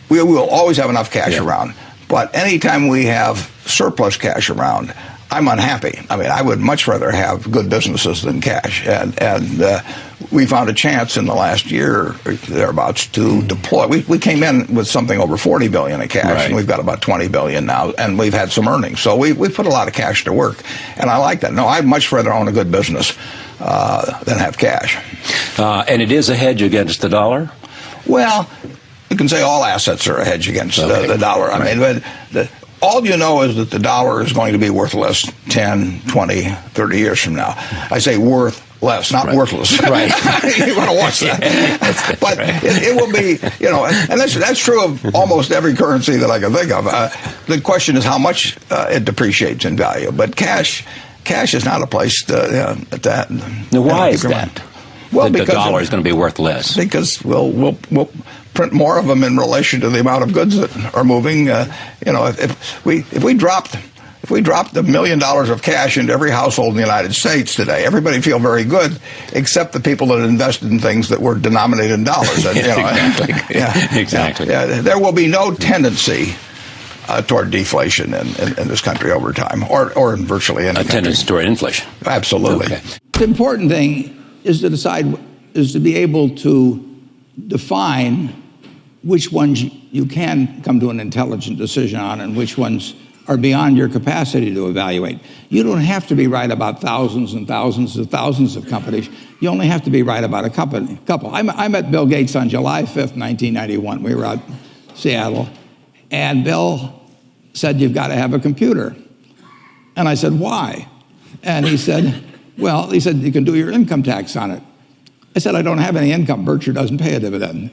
we will always have enough cash around. But anytime we have surplus cash around, I'm unhappy. I mean, I would much rather have good businesses than cash. And we found a chance in the last year, thereabouts, to deploy. We came in with something over $40 billion in cash, and we've got about $20 billion now, and we've had some earnings. So we put a lot of cash to work, and I like that. No, I'd much rather own a good business than have cash. And it is a hedge against the dollar? Well, you can say all assets are a hedge against the dollar. I mean, but all you know is that the dollar is going to be worth less 10, 20, 30 years from now. I say worth less, not worthless. Right. You want to watch that. But it will be, you know, and that's true of almost every currency that I can think of. The question is how much it depreciates in value. But cash is not a place that. Now, why is that? Well, the dollar is going to be worth less. Because we'll print more of them in relation to the amount of goods that are moving. You know, if we dropped $1 million of cash into every household in the United States today, everybody would feel very good, except the people that invested in things that were denominated in dollars. And, you know, exactly. There will be no tendency toward deflation in this country over time, or in virtually any country. A tendency toward inflation. Absolutely. Okay. The important thing is to be able to define which ones you can come to an intelligent decision on and which ones are beyond your capacity to evaluate. You don't have to be right about thousands and thousands and thousands of companies. You only have to be right about a couple. I met Bill Gates on July 5th, 1991. We were out in Seattle, and Bill said, "You've got to have a computer." And I said, "Why?" And he said, "Well," he said, "you can do your income tax on it." I said, "I don't have any income. Berkshire doesn't pay a dividend."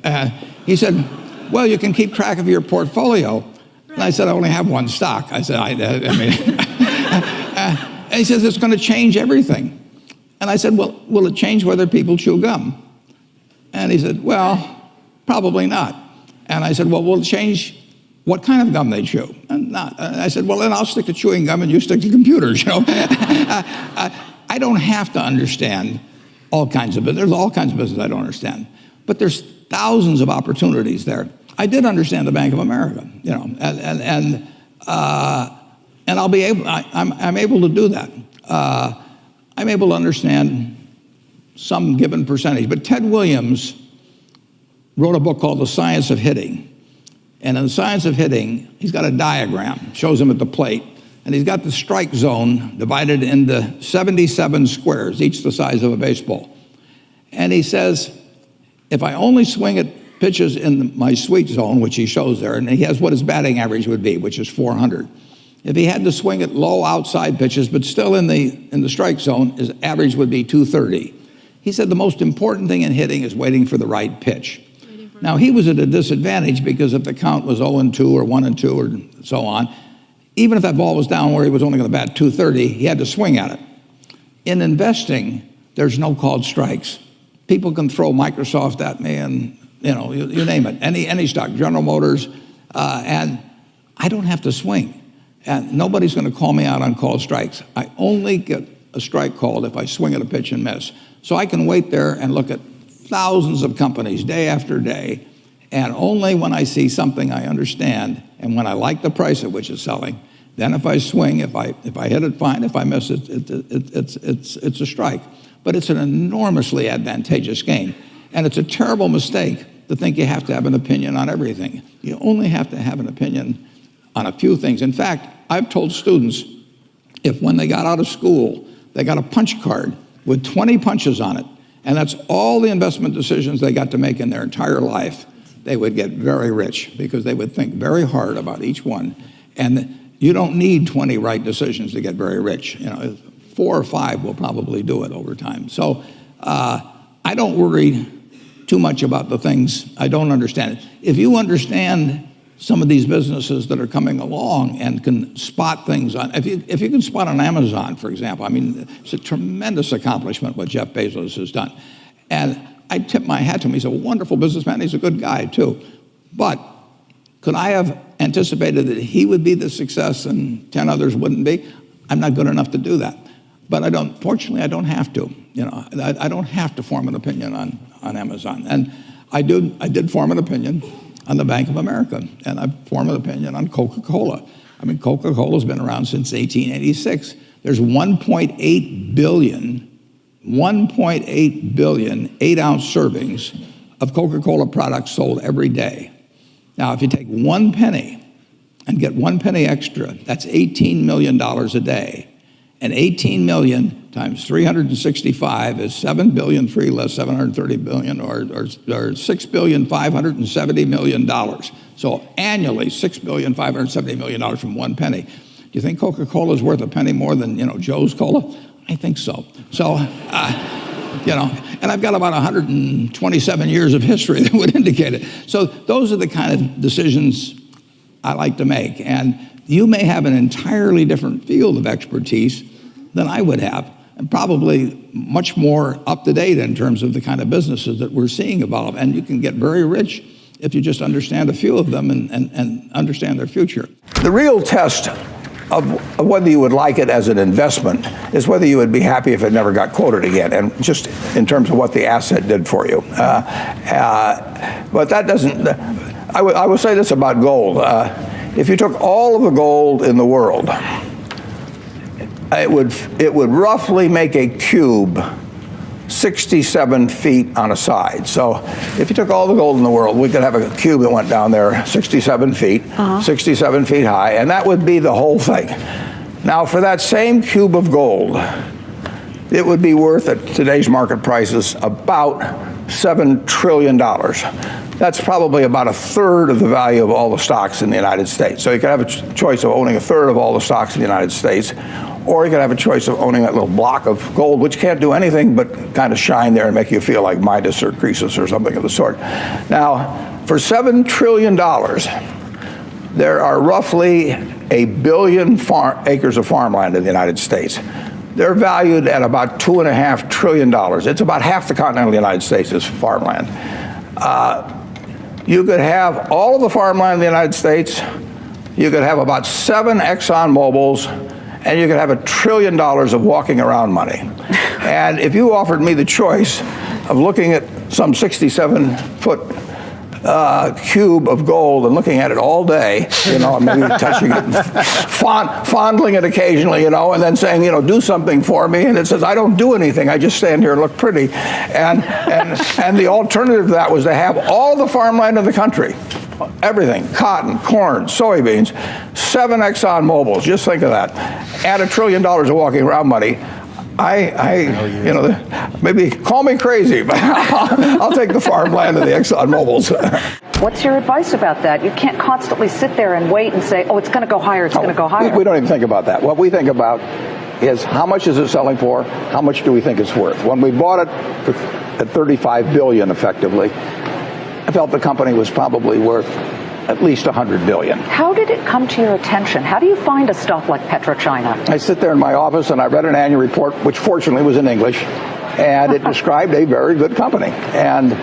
He said, "Well, you can keep track of your portfolio." And I said, "I only have one stock." I said, and he says, "It's going to change everything." And I said, "Well, will it change whether people chew gum?" And he said, "Well, probably not." And I said, "Well, will it change what kind of gum they chew?" And not. And I said, "Well, then I'll stick to chewing gum and you stick to computers." You know, I don't have to understand all kinds of business. There's all kinds of business I don't understand, but there's thousands of opportunities there. I did understand the Bank of America, you know, and I'll be able. I'm able to do that. I'm able to understand some given percentage. But Ted Williams wrote a book called The Science of Hitting, and in The Science of Hitting, he's got a diagram, shows him at the plate, and he's got the strike zone divided into 77 squares, each the size of a baseball. And he says, if I only swing at pitches in my sweet zone, which he shows there, and he has what his batting average would be, which is 400. If he had to swing at low outside pitches, but still in the strike zone, his average would be 230. He said the most important thing in hitting is waiting for the right pitch. Now, he was at a disadvantage because if the count was 0-2 or 1-2 or so on, even if that ball was down where he was only going to bat 230, he had to swing at it. In investing, there's no called strikes. People can throw Microsoft at me and, you know, you name it, any stock, General Motors, and I don't have to swing. And nobody's going to call me out on called strikes. I only get a strike called if I swing at a pitch and miss. So I can wait there and look at thousands of companies day after day, and only when I see something I understand and when I like the price at which it's selling, then if I swing, if I hit it, fine. If I miss it, it's a strike. But it's an enormously advantageous game. And it's a terrible mistake to think you have to have an opinion on everything. You only have to have an opinion on a few things. In fact, I've told students, if when they got out of school, they got a punch card with 20 punches on it, and that's all the investment decisions they got to make in their entire life, they would get very rich because they would think very hard about each one. And you don't need 20 right decisions to get very rich. You know, 4 or 5 will probably do it over time. So I don't worry too much about the things I don't understand. If you understand some of these businesses that are coming along and can spot things on, if you can spot on Amazon, for example, I mean, it's a tremendous accomplishment what Jeff Bezos has done. And I tip my hat to him. He's a wonderful businessman. He's a good guy, too. But could I have anticipated that he would be the success and 10 others wouldn't be? I'm not good enough to do that. But fortunately, I don't have to. You know, I don't have to form an opinion on Amazon. And I did form an opinion on the Bank of America, and I form an opinion on Coca-Cola. I mean, Coca-Cola's been around since 1886. There's 1.8 billion 8-ounce servings of Coca-Cola products sold every day. Now, if you take 1 penny and get 1 penny extra, that's $18 million a day. And 18 million times 365 is 7 billion, 3 less 730 billion, or $6,570,000,000. So annually, $6,570,000,000 from 1 penny. Do you think Coca-Cola is worth a penny more than, Joe's Cola? I think so. So, and I've got about 127 years of history that would indicate it. So those are the kind of decisions I like to make. And you may have an entirely different field of expertise than I would have, and probably much more up to date in terms of the kind of businesses that we're seeing evolve. And you can get very rich if you just understand a few of them and understand their future. The real test of whether you would like it as an investment is whether you would be happy if it never got quoted again, and just in terms of what the asset did for you. But that doesn't, I will say this about gold. If you took all of the gold in the world, it would roughly make a cube 67 feet on a side. So if you took all the gold in the world, we could have a cube that went down there 67 feet, 67 feet high, and that would be the whole thing. Now, for that same cube of gold, it would be worth, at today's market prices, about $7 trillion. That's probably about a third of the value of all the stocks in the United States. So you could have a choice of owning a third of all the stocks in the United States, or you could have a choice of owning that little block of gold, which can't do anything but kind of shine there and make you feel like Midas or Croesus or something of the sort. Now, for $7 trillion, there are roughly 1 billion acres of farmland in the United States. They're valued at about $2.5 trillion. It's about half the continental United States is farmland. You could have all of the farmland in the United States. You could have about 7 Exxon Mobils, and you could have $1 trillion of walking around money. And if you offered me the choice of looking at some 67-foot cube of gold and looking at it all day, maybe touching it, and fondling it occasionally, and then saying, do something for me, and it says, I don't do anything, I just stand here and look pretty. And the alternative to that was to have all the farmland in the country, everything, cotton, corn, soybeans, 7 Exxon Mobils, just think of that, add $1 trillion of walking around money. Maybe call me crazy, but I'll take the farmland and the Exxon Mobils. What's your advice about that? You can't constantly sit there and wait and say, oh, it's going to go higher, it's going to go higher. We don't even think about that. What we think about is how much is it selling for, how much do we think it's worth. When we bought it at $35 billion effectively, I felt the company was probably worth at least $100 billion. How did it come to your attention? How do you find a stock like PetroChina? I sit there in my office and I read an annual report, which fortunately was in English, and it described a very good company, and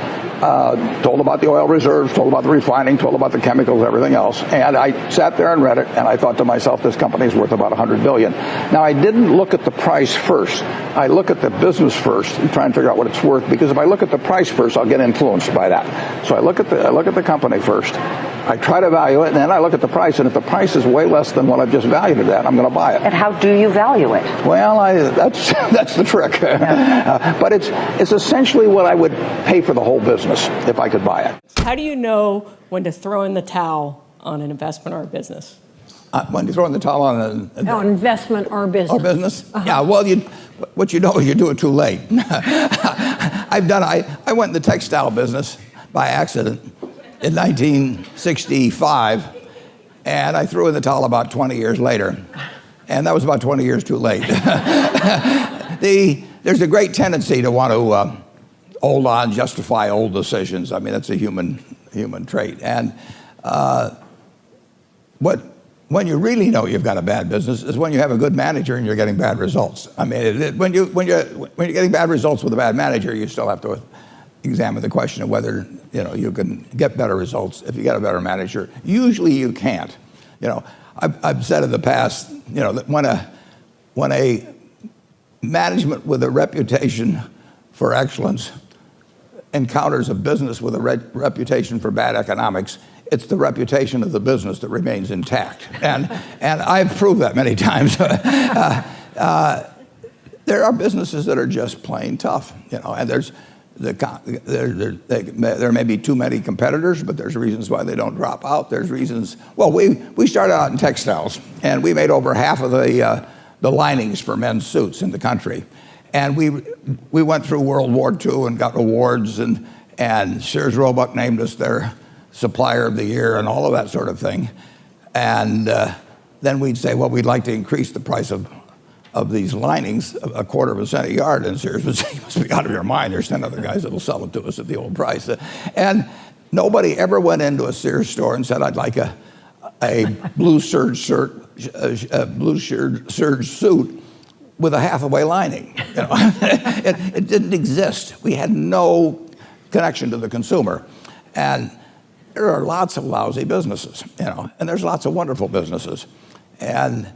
told about the oil reserves, told about the refining, told about the chemicals, everything else. And I sat there and read it, and I thought to myself, this company is worth about $100 billion. Now, I didn't look at the price first. I look at the business first and try and figure out what it's worth, because if I look at the price first, I'll get influenced by that. So I look at the company first. I try to value it, and then I look at the price, and if the price is way less than what I've just valued it at, I'm going to buy it. And how do you value it? Well, that's the trick. But it's essentially what I would pay for the whole business if I could buy it. How do you know when to throw in the towel on an investment or a business? When you throw in the towel on an investment or business. Or business? Yeah, well, what you know is you do it too late. I went in the textile business by accident in 1965, and I threw in the towel about 20 years later, and that was about 20 years too late. There's a great tendency to want to hold on, justify old decisions. I mean, that's a human trait. And when you really know you've got a bad business is when you have a good manager and you're getting bad results. I mean, when you're getting bad results with a bad manager, you still have to examine the question of whether you can get better results if you get a better manager. Usually you can't. I've said in the past, that when a management with a reputation for excellence encounters a business with a reputation for bad economics, It's the reputation of the business that remains intact. And I've proved that many times. There are businesses that are just plain tough, and there may be too many competitors, but there's reasons why they don't drop out. There's reasons. Well, we started out in textiles, and we made over half of the linings for men's suits in the country. And we went through World War II and got awards, and Sears Roebuck named us their supplier of the year and all of that sort of thing. And then we'd say, well, we'd like to increase the price of these linings a quarter of a cent a yard, and Sears would say, you must be out of your mind. There's 10 other guys that will sell it to us at the old price. And nobody ever went into a Sears store and said, I'd like a blue serge suit with a Hathaway lining. It didn't exist. We had no connection to the consumer. And there are lots of lousy businesses, and there's lots of wonderful businesses. And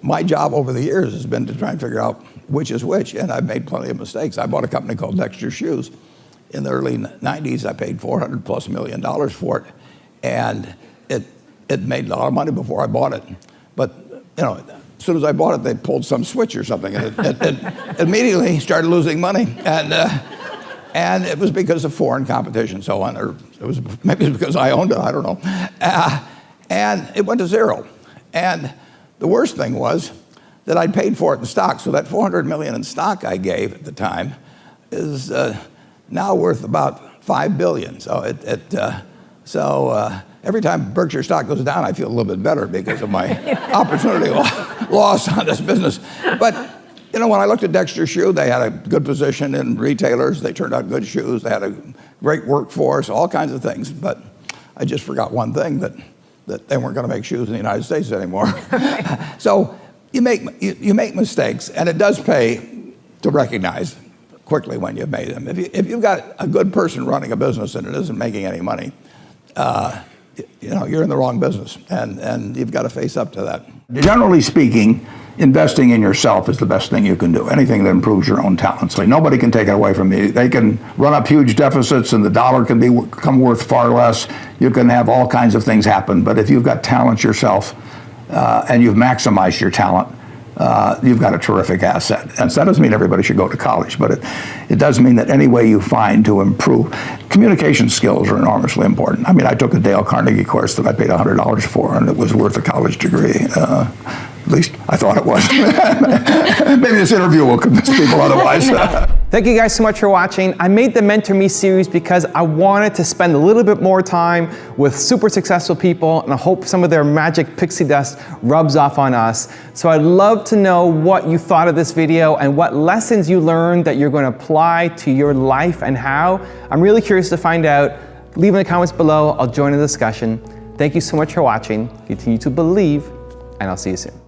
my job over the years has been to try and figure out which is which, and I've made plenty of mistakes. I bought a company called Dexter Shoes in the early 90s. I paid $400+ million for it, and it made a lot of money before I bought it. But as soon as I bought it, they pulled some switch or something, and it immediately started losing money. And it was because of foreign competition, so on, or maybe it was because I owned it, I don't know. And it went to zero. And the worst thing was that I'd paid for it in stock, so that $400 million in stock I gave at the time is now worth about $5 billion. So every time Berkshire stock goes down, I feel a little bit better because of my opportunity loss on this business. But when I looked at Dexter Shoe, they had a good position in retailers. They turned out good shoes. They had a great workforce, all kinds of things. But I just forgot one thing, that they weren't going to make shoes in the United States anymore. So you make mistakes, and it does pay to recognize quickly when you've made them. If you've got a good person running a business and it isn't making any money, you're in the wrong business, and you've got to face up to that. Generally speaking, investing in yourself is the best thing you can do. Anything that improves your own talents. Nobody can take it away from you. They can run up huge deficits, and the dollar can become worth far less. You can have all kinds of things happen. But if you've got talent yourself, and you've maximized your talent, you've got a terrific asset. And so that doesn't mean everybody should go to college, but it does mean that any way you find to improve. Communication skills are enormously important. I mean, I took a Dale Carnegie course that I paid $100 for, and it was worth a college degree. At least I thought it was. Maybe this interview will convince people otherwise. Thank you guys so much for watching. I made the Mentor Me series because I wanted to spend a little bit more time with super successful people, and I hope some of their magic pixie dust rubs off on us. So I'd love to know what you thought of this video and what lessons you learned that you're going to apply to your life and how. I'm really curious to find out. Leave in the comments below. I'll join in the discussion. Thank you so much for watching. Continue to believe, and I'll see you soon.